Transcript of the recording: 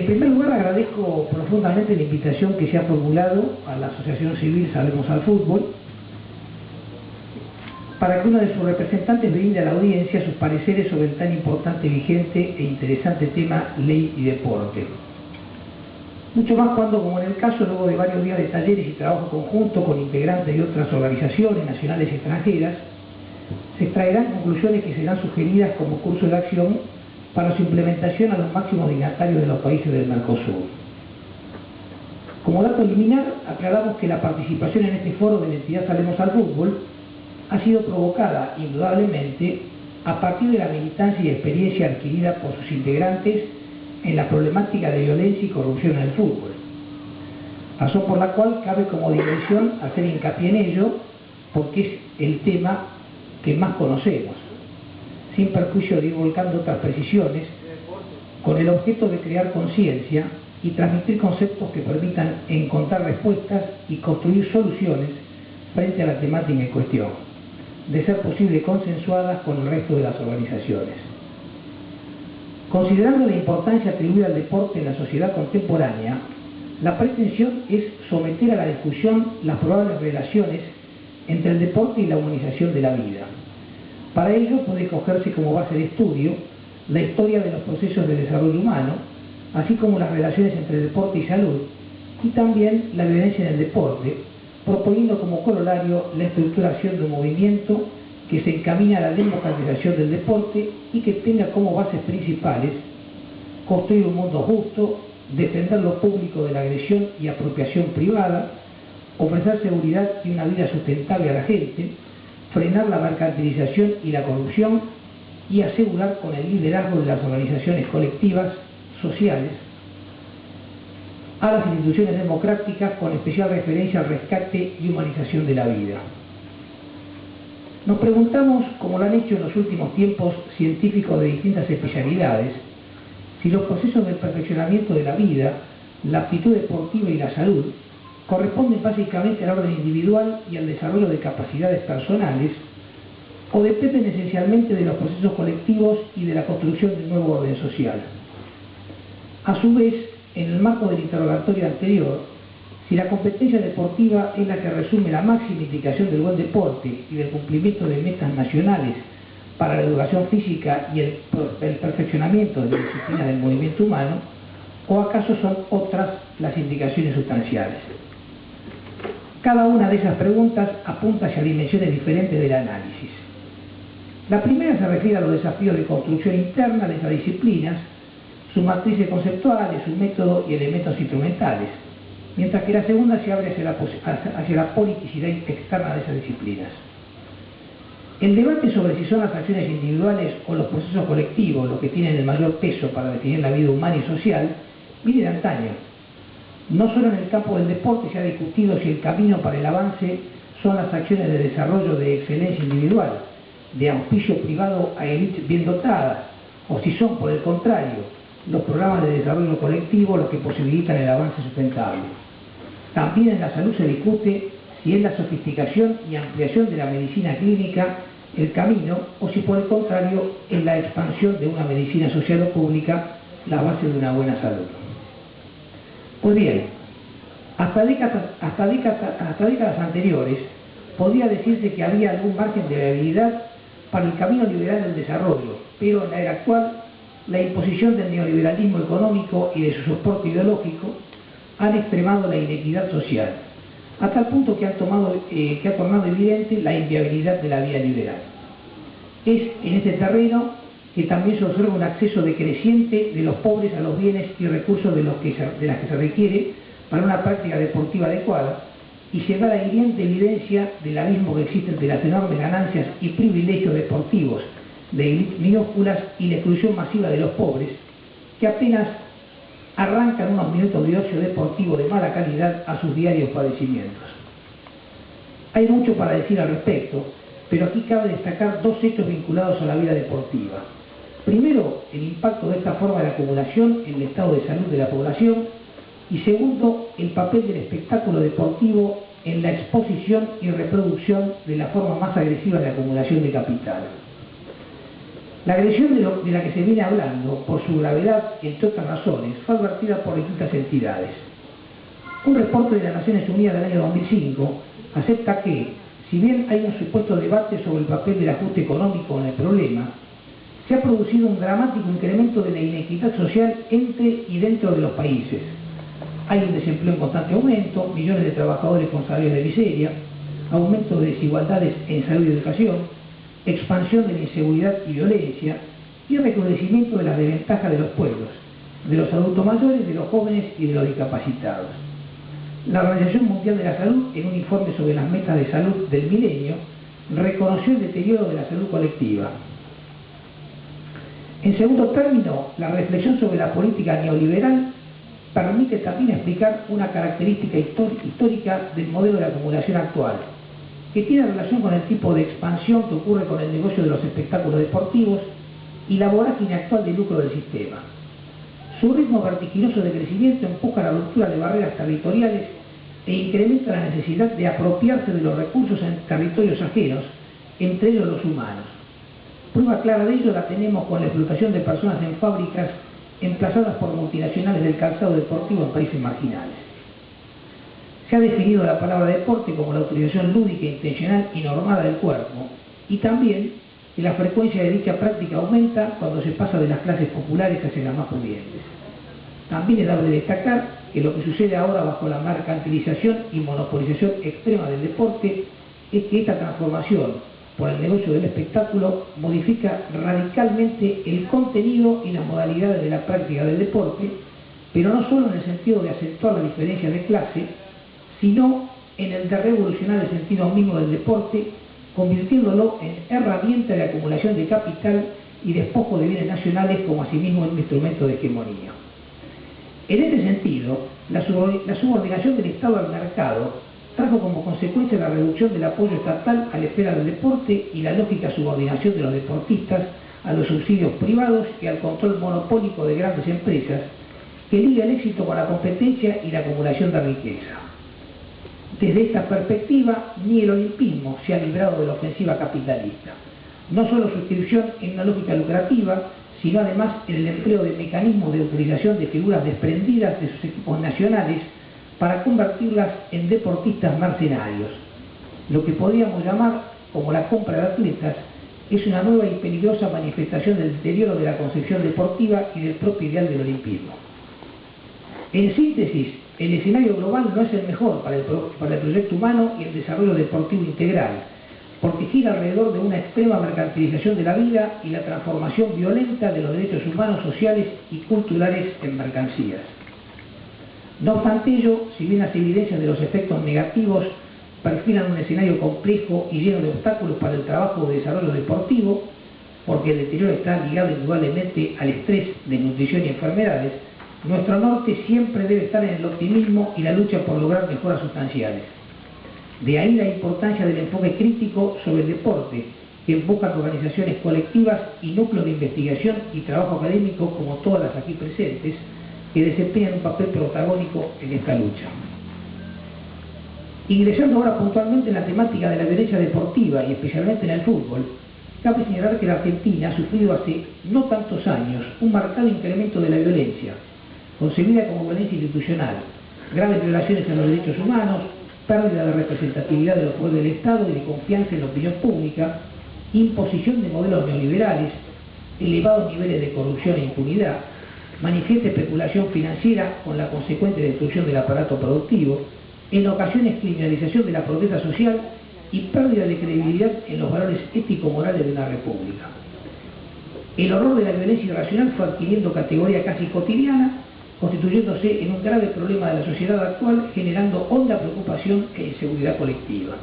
En primer lugar, agradezco profundamente la invitación que se ha formulado a la Asociación Civil Salvemos al Fútbol para que uno de sus representantes brinde a la audiencia sus pareceres sobre el tan importante, vigente e interesante tema ley y deporte. Mucho más cuando, como en el caso, luego de varios días de talleres y trabajo conjunto con integrantes de otras organizaciones nacionales y extranjeras, se extraerán conclusiones que serán sugeridas como curso de acción para su implementación a los máximos dignatarios de los países del Mercosur. Como dato preliminar, aclaramos que la participación en este foro de la entidad Salvemos al Fútbol ha sido provocada, indudablemente, a partir de la militancia y experiencia adquirida por sus integrantes en la problemática de violencia y corrupción en el fútbol, razón por la cual cabe como dimensión hacer hincapié en ello, porque es el tema que más conocemos, sin perjuicio de ir volcando otras precisiones, con el objeto de crear conciencia y transmitir conceptos que permitan encontrar respuestas y construir soluciones frente a la temática en cuestión, de ser posible consensuadas con el resto de las organizaciones. Considerando la importancia atribuida al deporte en la sociedad contemporánea, la pretensión es someter a la discusión las probables relaciones entre el deporte y la humanización de la vida. Para ello puede cogerse como base de estudio la historia de los procesos de desarrollo humano, así como las relaciones entre deporte y salud, y también la violencia en el deporte, proponiendo como corolario la estructuración de un movimiento que se encamina a la democratización del deporte y que tenga como bases principales construir un mundo justo, defender lo público de la agresión y apropiación privada, ofrecer seguridad y una vida sustentable a la gente, frenar la mercantilización y la corrupción y asegurar con el liderazgo de las organizaciones colectivas, sociales, a las instituciones democráticas con especial referencia al rescate y humanización de la vida. Nos preguntamos, como lo han hecho en los últimos tiempos científicos de distintas especialidades, si los procesos del perfeccionamiento de la vida, la aptitud deportiva y la salud corresponden básicamente al orden individual y al desarrollo de capacidades personales, o dependen esencialmente de los procesos colectivos y de la construcción de un nuevo orden social. A su vez, en el marco del interrogatorio anterior, si la competencia deportiva es la que resume la máxima indicación del buen deporte y del cumplimiento de metas nacionales para la educación física y el perfeccionamiento de la disciplina del movimiento humano, o acaso son otras las indicaciones sustanciales. Cada una de esas preguntas apunta hacia dimensiones diferentes del análisis. La primera se refiere a los desafíos de construcción interna de esas disciplinas, sus matrices conceptuales, su método y elementos instrumentales, mientras que la segunda se abre hacia la politicidad externa de esas disciplinas. El debate sobre si son las acciones individuales o los procesos colectivos los que tienen el mayor peso para definir la vida humana y social viene de antaño. No solo en el campo del deporte se ha discutido si el camino para el avance son las acciones de desarrollo de excelencia individual, de auspicio privado a élites bien dotadas, o si son, por el contrario, los programas de desarrollo colectivo los que posibilitan el avance sustentable. También en la salud se discute si es la sofisticación y ampliación de la medicina clínica el camino, o si por el contrario es la expansión de una medicina social o pública la base de una buena salud. Pues bien, hasta décadas anteriores podría decirse que había algún margen de viabilidad para el camino liberal del desarrollo, pero en la era actual la imposición del neoliberalismo económico y de su soporte ideológico han extremado la inequidad social, a tal punto que ha tornado evidente la inviabilidad de la vía liberal. Es en este terreno que también se observa un acceso decreciente de los pobres a los bienes y recursos de las que se requiere para una práctica deportiva adecuada, y se da la hiriente evidencia del abismo que existe entre las enormes ganancias y privilegios deportivos de élites minúsculas y la exclusión masiva de los pobres, que apenas arrancan unos minutos de ocio deportivo de mala calidad a sus diarios padecimientos. Hay mucho para decir al respecto, pero aquí cabe destacar dos hechos vinculados a la vida deportiva. Primero, el impacto de esta forma de acumulación en el estado de salud de la población, y segundo, el papel del espectáculo deportivo en la exposición y reproducción de la forma más agresiva de acumulación de capital. La agresión de la que se viene hablando, por su gravedad, entre otras razones, fue advertida por distintas entidades. Un reporte de las Naciones Unidas del año 2005 acepta que, si bien hay un supuesto debate sobre el papel del ajuste económico en el problema, se ha producido un dramático incremento de la inequidad social entre y dentro de los países. Hay un desempleo en constante aumento, millones de trabajadores con salarios de miseria, aumento de desigualdades en salud y educación, expansión de la inseguridad y violencia y recrudecimiento de las desventajas de los pueblos, de los adultos mayores, de los jóvenes y de los discapacitados. La Organización Mundial de la Salud, en un informe sobre las metas de salud del milenio, reconoció el deterioro de la salud colectiva. En segundo término, la reflexión sobre la política neoliberal permite también explicar una característica histórica del modelo de acumulación actual, que tiene relación con el tipo de expansión que ocurre con el negocio de los espectáculos deportivos y la vorágine actual de lucro del sistema. Su ritmo vertiginoso de crecimiento empuja la ruptura de barreras territoriales e incrementa la necesidad de apropiarse de los recursos en territorios ajenos, entre ellos los humanos. Prueba clara de ello la tenemos con la explotación de personas en fábricas emplazadas por multinacionales del calzado deportivo en países marginales. Se ha definido la palabra deporte como la utilización lúdica, intencional y normada del cuerpo, y también que la frecuencia de dicha práctica aumenta cuando se pasa de las clases populares hacia las más pudientes. También es dable destacar que lo que sucede ahora bajo la mercantilización y monopolización extrema del deporte es que esta transformación por el negocio del espectáculo modifica radicalmente el contenido y las modalidades de la práctica del deporte, pero no solo en el sentido de acentuar la diferencia de clase, sino en el de revolucionar el sentido mismo del deporte, convirtiéndolo en herramienta de acumulación de capital y despojo de bienes nacionales, como asimismo en un instrumento de hegemonía. En este sentido, la subordinación del Estado al mercado trajo como consecuencia la reducción del apoyo estatal a la esfera del deporte y la lógica subordinación de los deportistas a los subsidios privados y al control monopólico de grandes empresas que liga el éxito con la competencia y la acumulación de riqueza. Desde esta perspectiva, ni el olimpismo se ha librado de la ofensiva capitalista. No solo su inscripción en una lógica lucrativa, sino además en el empleo de mecanismos de utilización de figuras desprendidas de sus equipos nacionales para convertirlas en deportistas mercenarios. Lo que podríamos llamar como la compra de atletas es una nueva y peligrosa manifestación del deterioro de la concepción deportiva y del propio ideal del olimpismo. En síntesis, el escenario global no es el mejor para el proyecto humano y el desarrollo deportivo integral, porque gira alrededor de una extrema mercantilización de la vida y la transformación violenta de los derechos humanos, sociales y culturales en mercancías. No obstante ello, si bien las evidencias de los efectos negativos perfilan un escenario complejo y lleno de obstáculos para el trabajo de desarrollo deportivo, porque el deterioro está ligado indudablemente al estrés, desnutrición y enfermedades, nuestro norte siempre debe estar en el optimismo y la lucha por lograr mejoras sustanciales. De ahí la importancia del enfoque crítico sobre el deporte, que empuja a organizaciones colectivas y núcleos de investigación y trabajo académico como todas las aquí presentes, que desempeñan un papel protagónico en esta lucha. Ingresando ahora puntualmente en la temática de la violencia deportiva y especialmente en el fútbol, cabe señalar que la Argentina ha sufrido hace no tantos años un marcado incremento de la violencia, concebida como violencia institucional, graves violaciones a los derechos humanos, pérdida de representatividad de los poderes del Estado y de confianza en la opinión pública, imposición de modelos neoliberales, elevados niveles de corrupción e impunidad, manifiesta especulación financiera con la consecuente destrucción del aparato productivo, en ocasiones criminalización de la protesta social y pérdida de credibilidad en los valores ético-morales de una república. El horror de la violencia irracional fue adquiriendo categoría casi cotidiana, constituyéndose en un grave problema de la sociedad actual, generando honda preocupación e inseguridad colectiva.